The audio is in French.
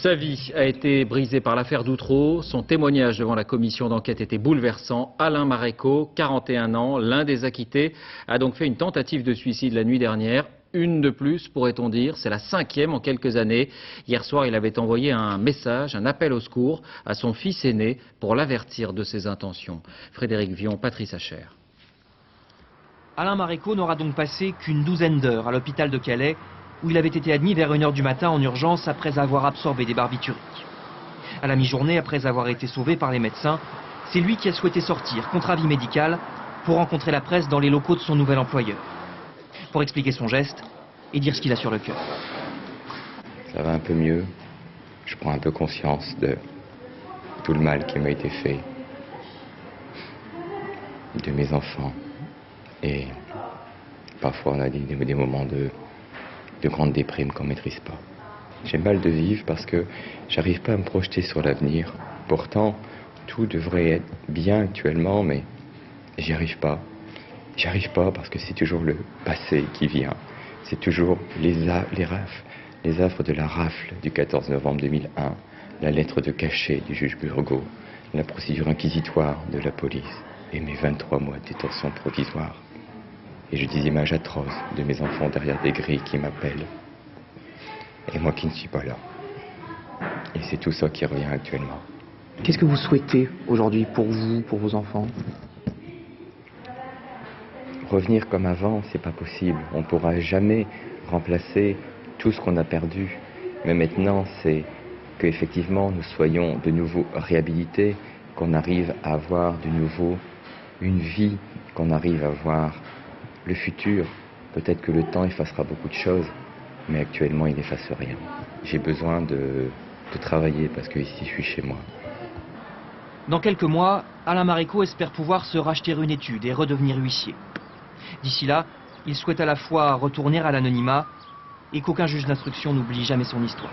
Sa vie a été brisée par l'affaire d'Outreau. Son témoignage devant la commission d'enquête était bouleversant. Alain Maréco, 41 ans, l'un des acquittés, a donc fait une tentative de suicide la nuit dernière. Une de plus, pourrait-on dire. C'est la 5e en quelques années. Hier soir, il avait envoyé un message, un appel au secours à son fils aîné pour l'avertir de ses intentions. Frédéric Vion, Patrice Hacher. Alain Maréco n'aura donc passé qu'une douzaine d'heures à l'hôpital de Calais, où il avait été admis vers 1 h du matin en urgence après avoir absorbé des barbituriques. À la mi-journée, après avoir été sauvé par les médecins, c'est lui qui a souhaité sortir contre avis médical pour rencontrer la presse dans les locaux de son nouvel employeur. Pour expliquer son geste et dire ce qu'il a sur le cœur. Ça va un peu mieux. Je prends un peu conscience de tout le mal qui m'a été fait, de mes enfants. Et parfois on a des moments de grande déprime qu'on ne maîtrise pas. J'ai mal de vivre parce que j'arrive pas à me projeter sur l'avenir. Pourtant, tout devrait être bien actuellement, mais j'y arrive pas. J'y arrive pas parce que c'est toujours le passé qui vient. C'est toujours les affres de la rafle du 14 novembre 2001, la lettre de cachet du juge Burgot, la procédure inquisitoire de la police et mes 23 mois de détention provisoire. Et j'ai des images atroces de mes enfants derrière des grilles qui m'appellent. Et moi qui ne suis pas là. Et c'est tout ça qui revient actuellement. Qu'est-ce que vous souhaitez aujourd'hui pour vous, pour vos enfants? Revenir comme avant, c'est pas possible. On ne pourra jamais remplacer tout ce qu'on a perdu. Mais maintenant, c'est qu'effectivement, nous soyons de nouveau réhabilités, qu'on arrive à avoir de nouveau une vie, qu'on arrive à voir le futur. Peut-être que le temps effacera beaucoup de choses, mais actuellement, il n'efface rien. J'ai besoin de travailler parce que ici, je suis chez moi. Dans quelques mois, Alain Maréco espère pouvoir se racheter une étude et redevenir huissier. D'ici là, il souhaite à la fois retourner à l'anonymat et qu'aucun juge d'instruction n'oublie jamais son histoire.